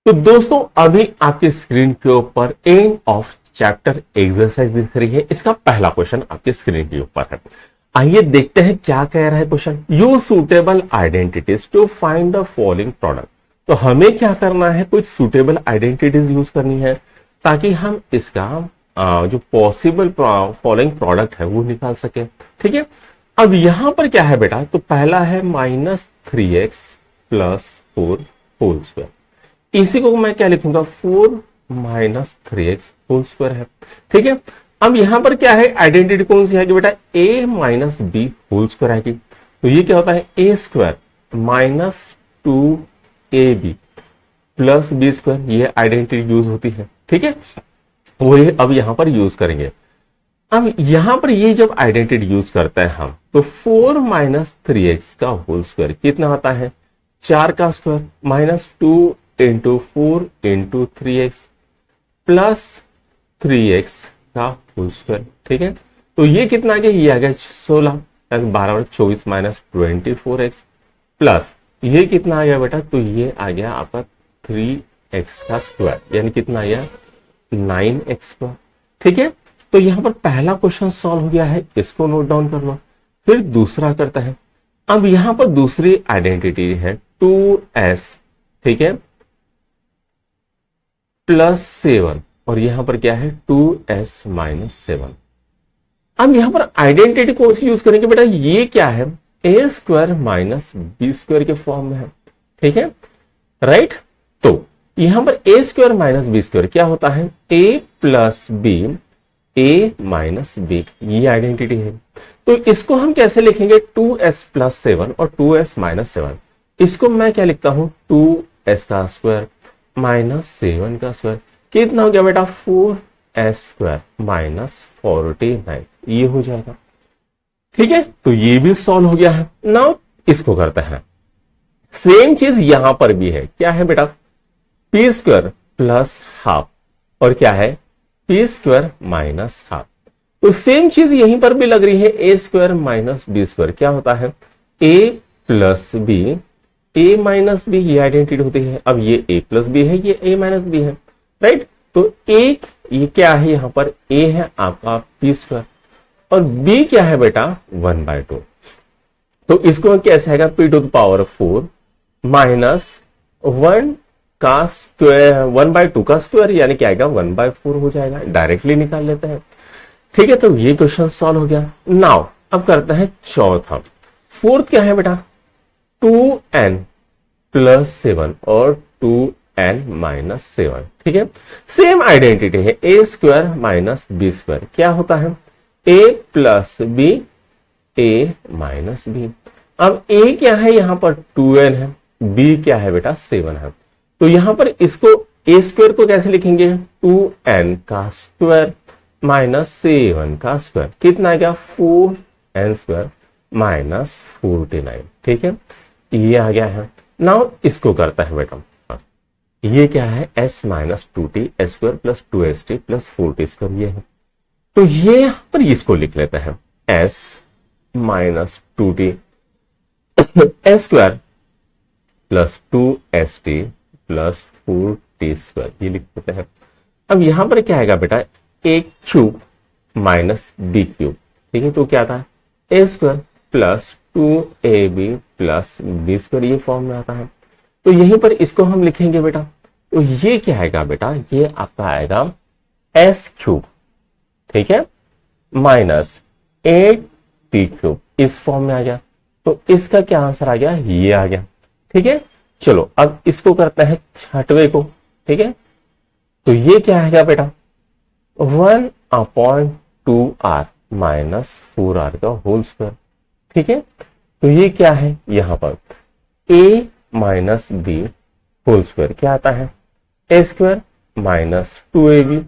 तो दोस्तों अभी आपके स्क्रीन के ऊपर एंड ऑफ चैप्टर एक्सरसाइज दिख रही है। इसका पहला क्वेश्चन आपके स्क्रीन के ऊपर है। आइए देखते हैं क्या कह रहा है question. Use suitable identities to find the following product. तो हमें क्या करना है, कुछ सुटेबल आइडेंटिटीज यूज करनी है ताकि हम इसका जो पॉसिबल फॉलोइंग प्रोडक्ट है वो निकाल सके। ठीक है, अब यहां पर क्या है बेटा, तो पहला है -3x प्लस 4 होल स्क्वायर। इसी को मैं क्या लिखूंगा, 4 माइनस 3x होल स्क्वायर है। ठीक है, अब यहां पर क्या है, आइडेंटिटी कौन सी है कि बेटा a minus B whole square है। तो ये क्या होता है, a square minus 2ab plus B square, ये आइडेंटिटी यूज होती है। ठीक है, वही अब यहां पर यूज करेंगे। अब यहां पर ये जब आइडेंटिटी यूज करते हैं हम, तो 4 माइनस 3x का होल स्क्वायर कितना आता है, 4 का square minus 2 into 4 into 3x plus 3x का होल स्क्वायर। ठीक है, तो ये कितना आ गया, ये आ गया 16, 12 24 माइनस 24x प्लस ये कितना आ गया बेटा, तो ये आ गया आपका 3x का स्क्वायर, यानी कितना आ गया 9x स्क्वायर। ठीक है, तो यहां पर पहला क्वेश्चन सॉल्व हो गया है, इसको नोट डाउन कर लो। फिर दूसरा करता है। अब यहां पर दूसरी आइडेंटिटी है 2s, ठीक है, प्लस 7, और यहां पर क्या है 2s माइनस 7। अब यहां पर आइडेंटिटी कौन सी यूज करेंगे बेटा, ये क्या है, a square minus B square के फॉर्म में है। ठीक है, राइट। तो यहां पर a square minus B square क्या होता है, a plus B, a minus B, ये आइडेंटिटी है। तो इसको हम कैसे लिखेंगे, 2s प्लस 7 और 2s माइनस 7। इसको मैं क्या लिखता हूं, 2s का स्क्वायर माइनस 7 का स्क्वायर, कितना हो गया बेटा 4s स्क्वायर माइनस 49, ये हो जाएगा। ठीक है, तो ये भी सॉल्व हो गया है। नाउ इसको करते हैं, सेम चीज यहां पर भी है, क्या है बेटा, p स्क्वायर प्लस हाफ, और क्या है p स्क्वायर माइनस हाफ। तो सेम चीज यहीं पर भी लग रही है, a square minus B square क्या होता है, a plus B, a minus B, ये आइडेंटिटी होती है। अब ये a प्लस बी है, ये a माइनस बी है, राइट। तो एक ये क्या है, यहां पर a है आपका p स्क्वायर और b क्या है बेटा 1/2। तो इसको कैसे आएगा, p to the power 4 minus 1 का स्क्वायर, 1/2 का स्क्वायर, यानी क्या आएगा 1/4 हो जाएगा। डायरेक्टली निकाल लेते हैं। ठीक है, तो ये क्वेश्चन सॉल्व हो गया। नाउ अब करते हैं चौथा। फोर्थ क्या है बेटा, 2n प्लस 7 और 2n माइनस 7। ठीक है, सेम आइडेंटिटी है, a square minus B square क्या होता है, a plus B, a minus B. अब a क्या है, यहां पर 2n है, b क्या है बेटा 7 है। तो यहां पर इसको a स्क्वायर को कैसे लिखेंगे, 2n का स्क्वायर माइनस 7 का स्क्वायर, कितना आ गया 4n स्क्वायर माइनस 49। ठीक है, ये आ गया है। नाउ इसको करता है बेटा, ये क्या है s minus 2t s square plus 2st plus 4t square, ये है। तो ये यहां पर इसको लिख लेते हैं, s minus 2t s square plus 2st plus 4t square, ये लिख देते हैं। अब यहां पर क्या आएगा बेटा, a cube minus b cube. ठीक है, तो क्या आता है a square plus 2ab plus b square, ये फॉर्म में आता है। तो यहीं पर इसको हम लिखेंगे बेटा, तो ये क्या आएगा बेटा, ये आपका आएगा s क्यूब, ठीक है, माइनस 8t क्यूब, इस फॉर्म में आ गया। तो इसका क्या आंसर आ गया, ये आ गया। ठीक है, चलो अब इसको करते हैं छठवें को। ठीक है, तो ये क्या आएगा बेटा, 1/2r माइनस 4r का होल स्क्वायर। ठीक है, तो ये क्या है, यहां पर a minus B whole square क्या आता है, a square minus 2ab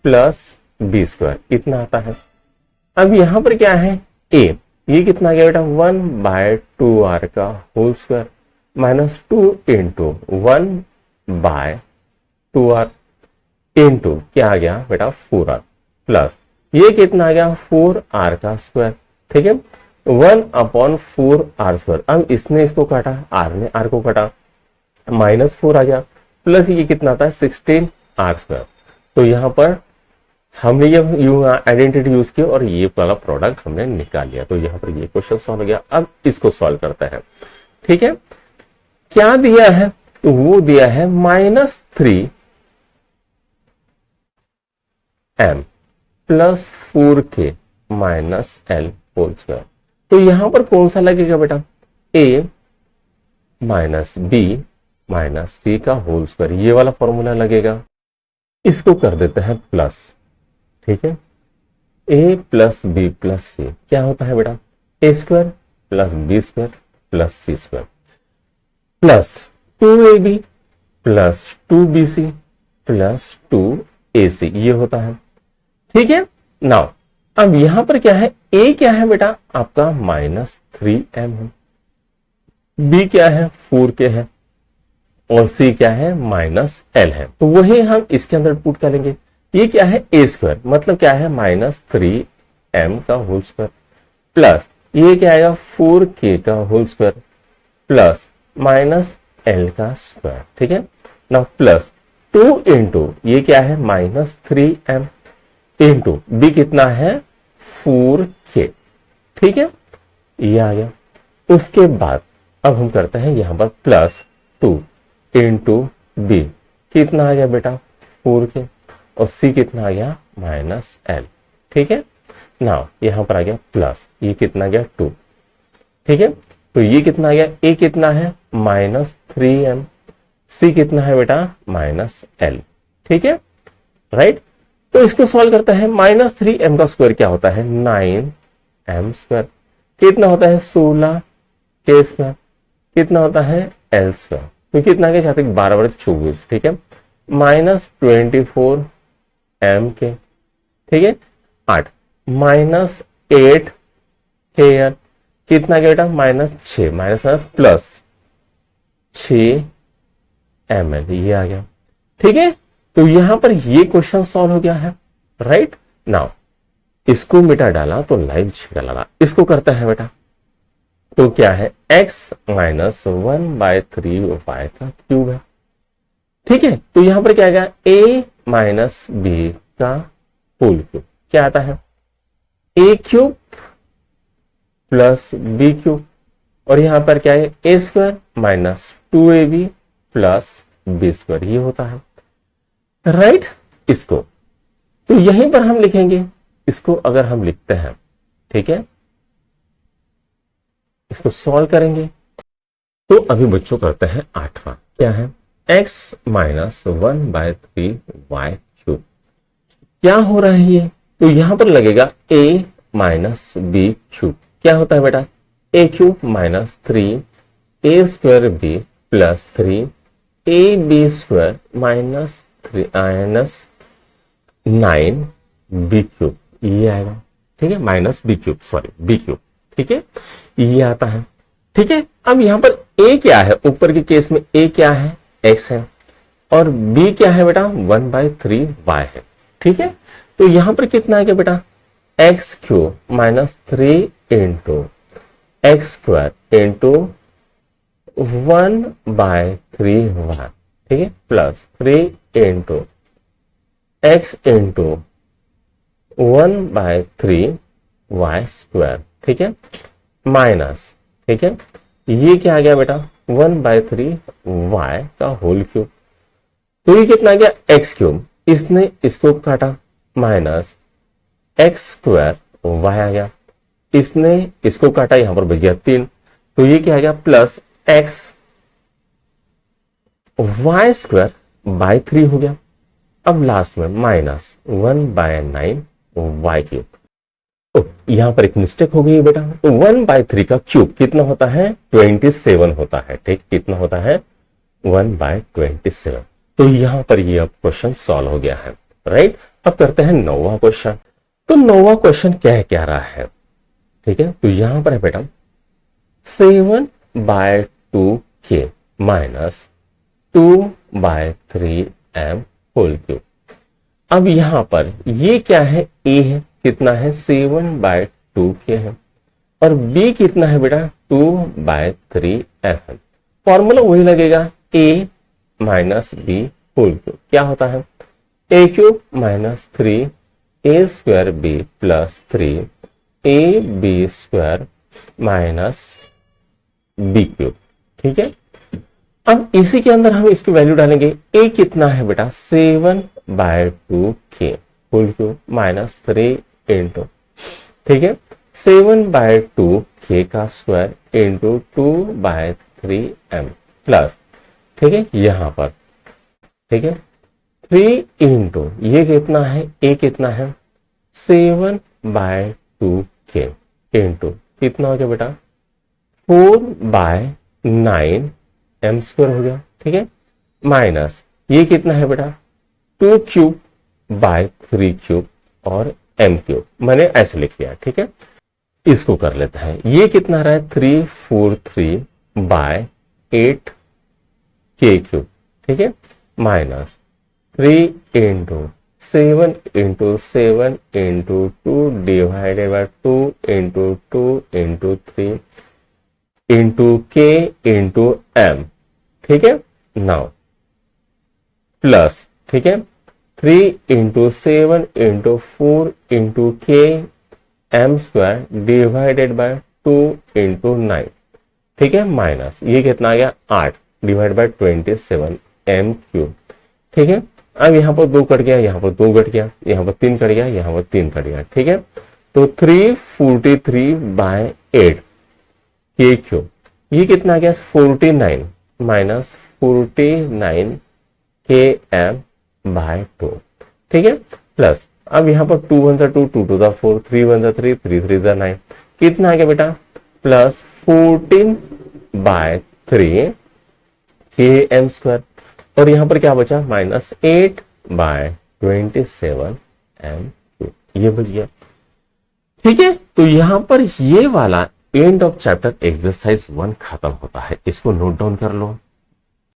plus B square, इतना आता है। अब यहां पर क्या है a, ये कितना गया बेटा 1/2r का whole square minus 2 into 1/2r into क्या आ गया बेटा 4r प्लस ये कितना आ गया 4r का स्क्वायर। ठीक है, 1/4r स्क्वायर। अब इसने इसको काटा, r ने r को काटा, -4 आ गया, प्लस ये कितना आता है 16r²। तो यहां पर हमने ये आइडेंटिटी यूज की और ये वाला प्रोडक्ट हमने निकाल लिया। तो यहां पर ये क्वेश्चन सॉल्व हो गया। अब इसको सॉल्व करते हैं। ठीक है, क्या दिया है? तो वो दिया है -3m plus 4k minus l whole square. तो यहां पर कौन सा लगेगा बेटा? a minus B minus C का होल स्क्वायर, ये वाला फॉर्मूला लगेगा। इसको कर देते हैं प्लस। ठीक है, a प्लस बी प्लस सी क्या होता है बेटा? a² plus b² plus c² plus 2ab plus 2bc plus 2ac ये होता है। ठीक है, नाउ अब यहां पर क्या है? a क्या है बेटा? आपका -3m है, b क्या है? 4k है, और c क्या है? -l है। तो वही हम इसके अंदर पुट करेंगे। ये क्या है? a², मतलब क्या है? -3m का होल स्क्वायर प्लस ये क्या आएगा? 4k का होल स्क्वायर प्लस -l का स्क्वायर। ठीक है, ना प्लस 2 इंटू ये क्या है? -3m इंटू b कितना है? 4k। ठीक है, ये आ गया। उसके बाद अब हम करते हैं यहां पर प्लस 2 इंटू b कितना आ गया बेटा? 4k, और c कितना आ गया? -l। ठीक है, नाउ यहां पर आ गया प्लस ये कितना आ गया? 2। ठीक है, तो ये कितना आ गया? a कितना है? -3m, c कितना है बेटा? -l। ठीक है, राइट। तो इसको सॉल्व करता है। -3m का स्क्वायर क्या होता है? 9m²। कितना होता है? 16k²। कितना होता है? l²। तो कितना के साथ 12 24। ठीक है, -24m_k। ठीक है, 8 -8k कितना के बेटा? -6 माइनस प्लस 6ml ये आ गया। ठीक है, तो यहां पर ये क्वेश्चन सॉल्व हो गया है। राइट, नाउ इसको मिटा डाला तो लाइव छिका लगा। इसको करता है बेटा, तो क्या है? x -1/3y का क्यूब है। ठीक है, तो यहां पर क्या आएगा? a माइनस बी का होल क्यूब क्या आता है? a³ प्लस b³, और यहां पर क्या है? a² minus 2ab plus b² ये होता है। राइट, इसको तो यहीं पर हम लिखेंगे। इसको अगर हम लिखते हैं, ठीक है, इसको सॉल्व करेंगे। तो अभी बच्चों करते हैं 8वां। क्या है? x -1/3y³ क्या हो रहा है ये? तो यहां पर लगेगा a माइनस b³ क्या होता है बेटा? a³ minus 3a²b plus 3ab² minus 9b³ ये आएगा। ठीक है, -b³, सॉरी b³। ठीक है, ये आता है। ठीक है, अब यहां पर a क्या है? ऊपर के केस में a क्या है? x है, और b क्या है बेटा? 1/3y है। ठीक है, तो यहां पर कितना आ गया बेटा? x³ minus 3 into x² into 1/3y। ठीक है, plus 3 into x into 1/3y²। ठीक है, माइनस, ठीक है, ये क्या आ गया बेटा? 1/3y का होल क्यूब। तो ये कितना आ गया? x³, इसने इसको काटा, माइनस x² y आ गया, इसने इसको काटा, यहां पर बच गया 3। तो ये क्या आ गया? प्लस x y² हो गया। अब लास्ट में माइनस 1/9y³। तो यहां पर एक मिस्टेक हो गई बेटा। तो 1/3 का क्यूब कितना होता है? 27 होता है। ठीक, कितना होता है? 1/27। तो यहां पर ये अब क्वेश्चन सॉल्व हो गया है। राइट, अब करते हैं 9वां क्वेश्चन। तो 9वां क्वेश्चन क्या कह रहा है? ठीक है, तो यहां पर है बेटा 7/2k minus 2/3m whole cube. अब यहां पर ये क्या है? a है, कितना है? 7/2k है, और b कितना है बेटा? 2/3m है। फॉर्मूला वही लगेगा, a minus B whole cube क्या होता है, A cube minus 3 a² B plus 3 ab² minus B cube. ठीक है, अब इसी के अंदर हम इसकी वैल्यू डालेंगे। ए कितना है बेटा 7/2k whole cube minus 3 into, ठीक है 7/2k का स्क्वायर इंटू 2/3m प्लस, ठीक है यहां पर, ठीक है 3 इंटू ये कितना है, ए कितना है 7/2k इंटू कितना हो गया बेटा 4/9m² हो गया। ठीक है, माइनस ये कितना है बेटा 2³/3³ और m³ मैंने ऐसे लिख लिया। ठीक है, इसको कर लेते हैं। ये कितना रहा है 343/8k³। ठीक है, minus 3 into 7 into 7 into 2 divided by 2 into 2 into 3 into k into m। ठीक है, नाउ प्लस, ठीक है 3 into 7 into 4 into k m² divided by 2 into 9। ठीक है, माइनस ये कितना आ गया 8 डिवाइड बाय 27 m³। ठीक है, अब यहां पर 2 कट गया, यहां पर 2 कट गया, यहां पर 3 कट गया, यहां पर 3 कट गया। ठीक है, तो 343/8 k³ ये कितना आ गया 49 माइनस 49 km/2। ठीक है, प्लस अब यहां पर 2 1 2 2 2 4 3 1 3 3 3 9 कितना आ गया बेटा प्लस 14/3 km²। और यहां पर क्या बचा माइनस 8/27 m³, ये बच गया। ठीक है, तो यहां पर ये वाला एंड ऑफ चैप्टर एक्सरसाइज 1 खत्म होता है। इसको नोट डाउन कर लो।